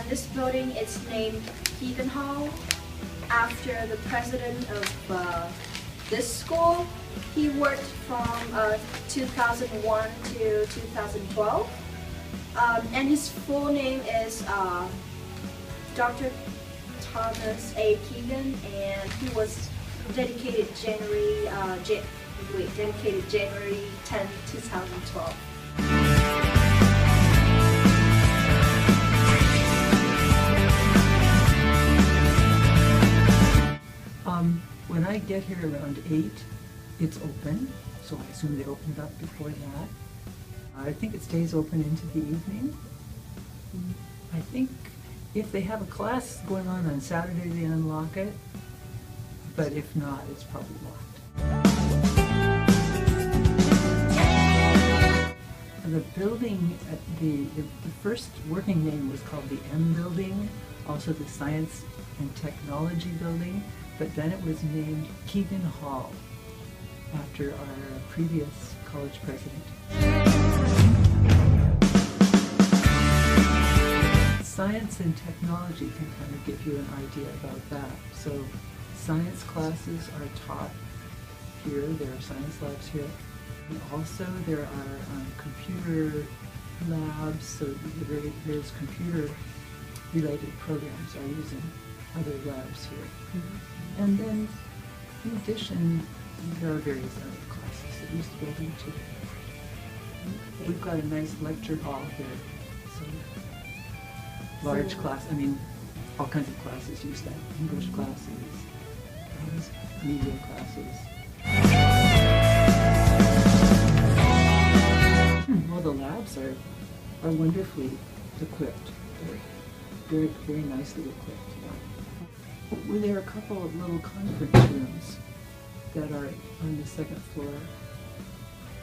this building is named Keegan Hall after the president of this school. He worked from 2001 to 2012, and his full name is Dr. Thomas A. Keegan, and he was dedicated January 10, 2012. When I get here around 8, it's open, so I assume they opened up before that. I think it stays open into the evening. I think if they have a class going on Saturday, they unlock it, but if not, it's probably locked. The building, the first working name was called the M Building, also the Science and Technology Building, but then it was named Keegan Hall after our previous college president. Science and technology can kind of give you an idea about that. So science classes are taught here, there are science labs here. And also there are computer labs, so various computer related programs are using other labs here. Mm-hmm. And then in addition, there are various other classes that use the building too. We've got a nice lecture hall here, so large class, all kinds of classes use that. English classes, media classes. Well, the labs are wonderfully equipped. They're very, very nicely equipped. Well, there are a couple of little conference rooms that are on the second floor,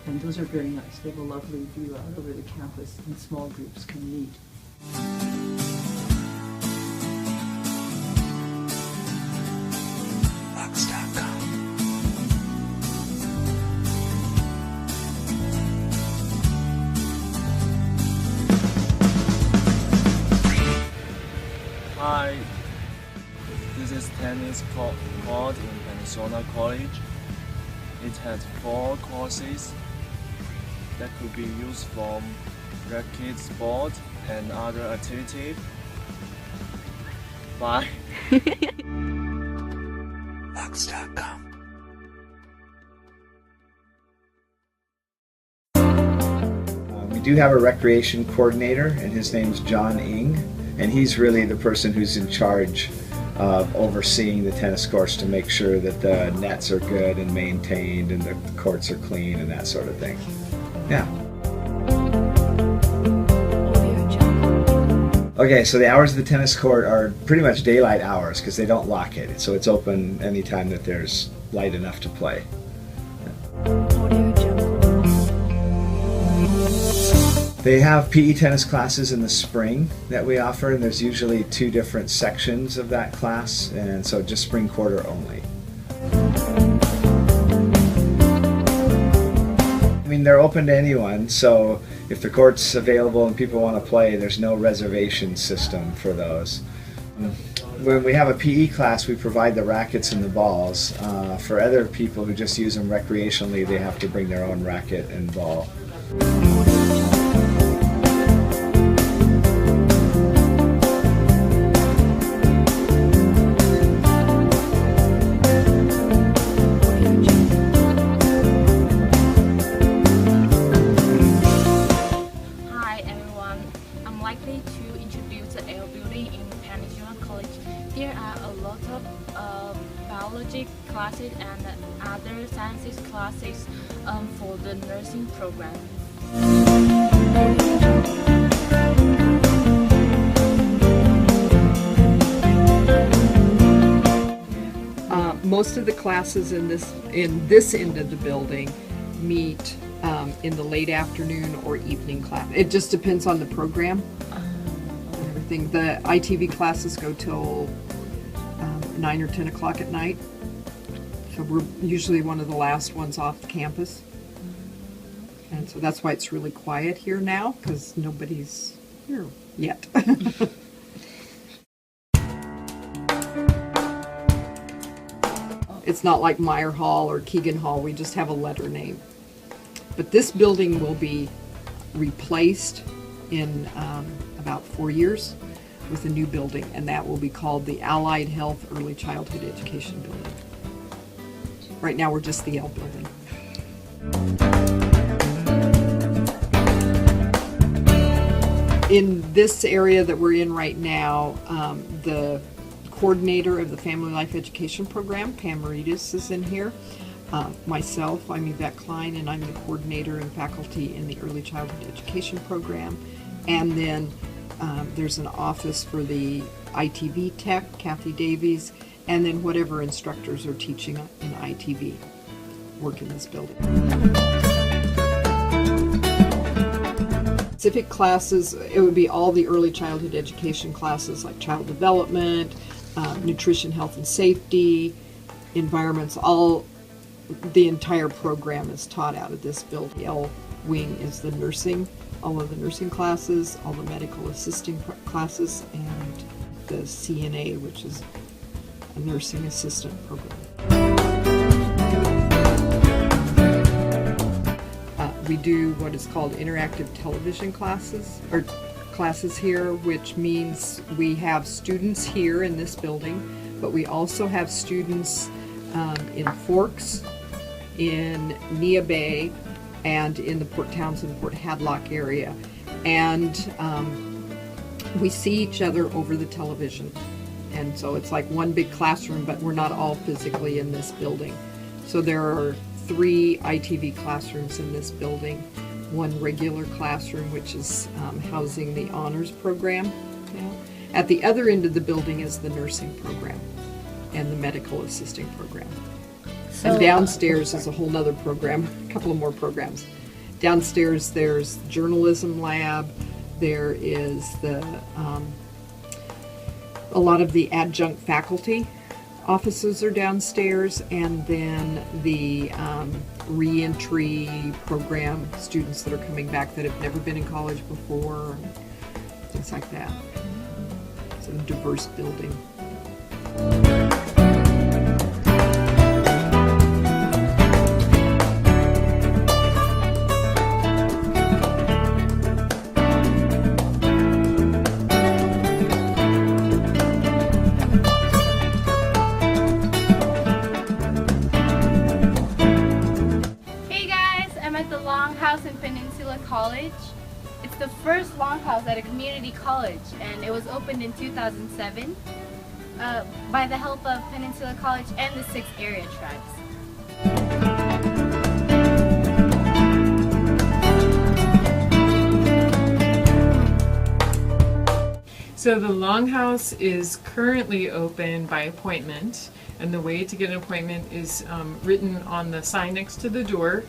and those are very nice. They have a lovely view out over the campus, and small groups can meet. Hi, this is tennis court in Peninsula College. It has 4 courses that could be used from racket sport and other activities. Bye. Lux.com. We do have a recreation coordinator, and his name's John Ng, and he's really the person who's in charge of overseeing the tennis courts to make sure that the nets are good and maintained and the courts are clean and that sort of thing. Yeah. Okay, so the hours of the tennis court are pretty much daylight hours because they don't lock it, so it's open anytime that there's light enough to play. They have PE tennis classes in the spring that we offer, and there's usually 2 different sections of that class, and so just spring quarter only. They're open to anyone, so if the court's available and people want to play, there's no reservation system for those. When we have a PE class, we provide the rackets and the balls. For other people who just use them recreationally, they have to bring their own racket and ball. There are a lot of biology classes and other sciences classes for the nursing program. Most of the classes in this end of the building meet in the late afternoon or evening class. It just depends on the program. Everything. The ITV classes go till 9 or 10 o'clock at night. So we're usually one of the last ones off the campus. And so that's why it's really quiet here now, because nobody's here yet. It's not like Meyer Hall or Keegan Hall. We just have a letter name. But this building will be replaced in about 4 years with a new building, and that will be called the Allied Health Early Childhood Education Building. Right now we're just the L building. In this area that we're in right now, the coordinator of the Family Life Education Program, Pam Maritas, is in here. Myself, I'm Yvette Klein, and I'm the coordinator and faculty in the Early Childhood Education Program. And then there's an office for the ITV tech, Kathy Davies, and then whatever instructors are teaching in ITV work in this building. Specific classes, it would be all the early childhood education classes like child development, nutrition, health and safety, environments, the entire program is taught out of this building. The L wing is the nursing, all of the nursing classes, all the medical assisting classes, and the CNA, which is a nursing assistant program. We do what is called interactive television classes, or classes here, which means we have students here in this building, but we also have students in Forks, in Nia Bay, and in the Port Townsend, Port Hadlock area. And we see each other over the television. And so it's like one big classroom, but we're not all physically in this building. So there are 3 ITV classrooms in this building, 1 regular classroom, which is housing the honors program. At the other end of the building is the nursing program and the medical assisting program. And downstairs is a whole nother program, a couple of more programs. Downstairs there's journalism lab, there is a lot of the adjunct faculty offices are downstairs, and then the re-entry program, students that are coming back that have never been in college before, things like that. It's a diverse building. In Peninsula College. It's the first longhouse at a community college, and it was opened in 2007 by the help of Peninsula College and the 6 area tribes. So the Longhouse is currently open by appointment, and the way to get an appointment is written on the sign next to the door.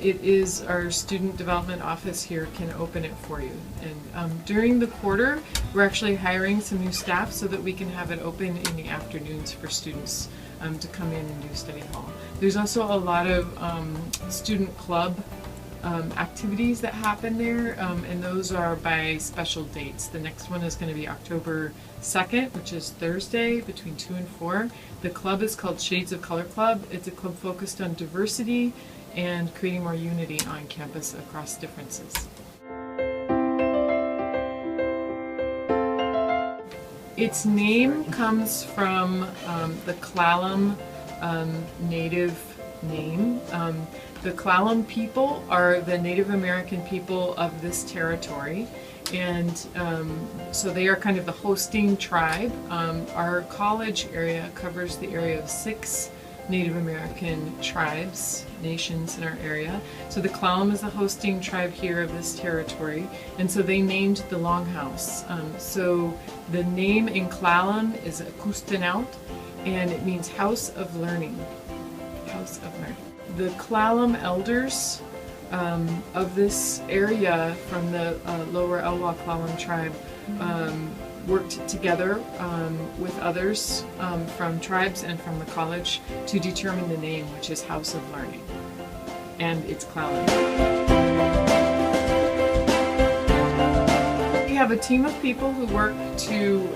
It is our student development office here can open it for you. And during the quarter, we're actually hiring some new staff so that we can have it open in the afternoons for students to come in and do study hall. There's also a lot of student club activities that happen there, and those are by special dates. The next one is going to be October 2nd, which is Thursday, between 2 and 4. The club is called Shades of Color Club. It's a club focused on diversity and creating more unity on campus across differences. Its name comes from the Klallam native name. The Klallam people are the Native American people of this territory, and so they are kind of the hosting tribe. Our college area covers the area of 6 Native American tribes, nations in our area. So the Klallam is the hosting tribe here of this territory, and so they named the Longhouse. So the name in Klallam is Kustenaut, and it means house of learning. House of learning. The Klallam elders of this area from the lower Elwha Klallam tribe worked together with others from tribes and from the college to determine the name, which is House of Learning, and it's Klallam. We have a team of people who work to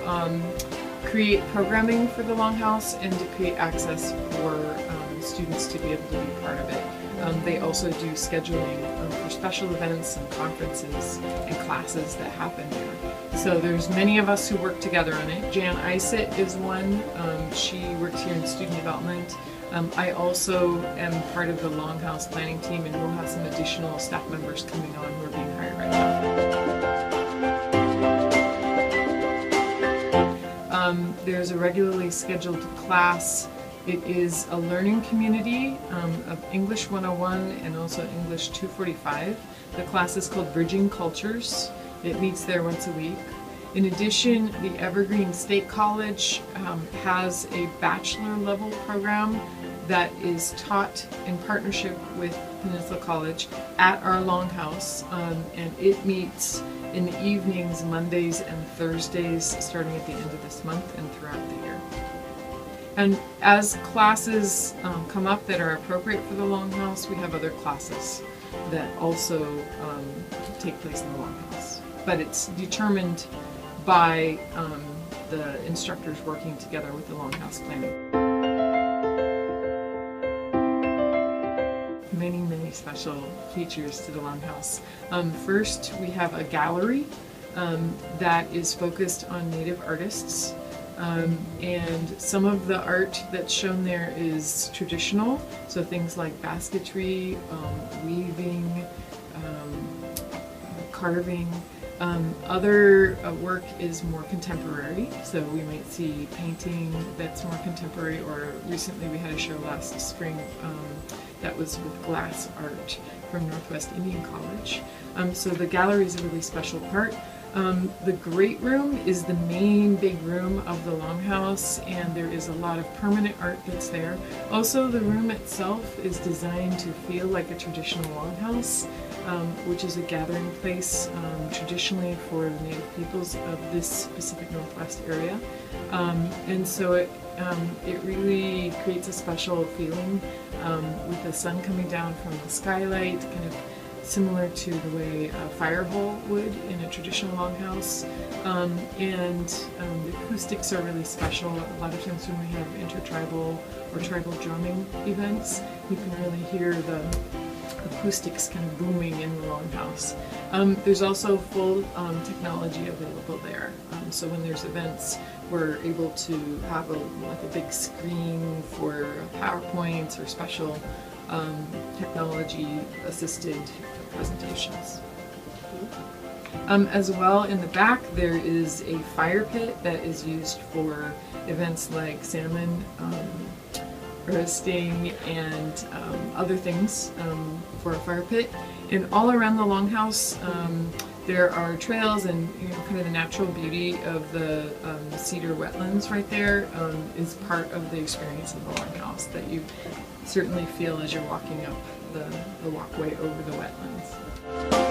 create programming for the Longhouse and to create access for students to be able to be part of it. They also do scheduling for special events and conferences and classes that happen there. So there's many of us who work together on it. Jan Isett is one. She works here in student development. I also am part of the Longhouse planning team, and we'll have some additional staff members coming on who are being hired right now. There's a regularly scheduled class. It is a learning community of English 101 and also English 245. The class is called Bridging Cultures. It meets there once a week. In addition, the Evergreen State College has a bachelor level program that is taught in partnership with Peninsula College at our Longhouse, and it meets in the evenings, Mondays and Thursdays, starting at the end of this month and throughout the year. And as classes come up that are appropriate for the Longhouse, we have other classes that also take place in the Longhouse. But it's determined by the instructors working together with the Longhouse planning. Many special features to the Longhouse. First, we have a gallery that is focused on Native artists. And some of the art that's shown there is traditional, so things like basketry, weaving, carving. Other work is more contemporary, so we might see painting that's more contemporary, or recently we had a show last spring that was with glass art from Northwest Indian College. So the gallery is a really special part. The Great Room is the main big room of the Longhouse, and there is a lot of permanent art that's there. Also, the room itself is designed to feel like a traditional Longhouse, which is a gathering place traditionally for the Native peoples of this Pacific Northwest area. And so it really creates a special feeling with the sun coming down from the skylight, kind of similar to the way a fire hole would in a traditional Longhouse. And the acoustics are really special. A lot of times when we have intertribal or tribal drumming events, you can really hear the acoustics kind of booming in the Longhouse. There's also full technology available there. So when there's events, we're able to have a big screen for PowerPoints or special technology-assisted presentations. As well, in the back there is a fire pit that is used for events like salmon roasting and other things for a fire pit. And all around the Longhouse there are trails, and kind of the natural beauty of the cedar wetlands right there is part of the experience of the Longhouse that you certainly feel as you're walking up the walkway over the wetlands.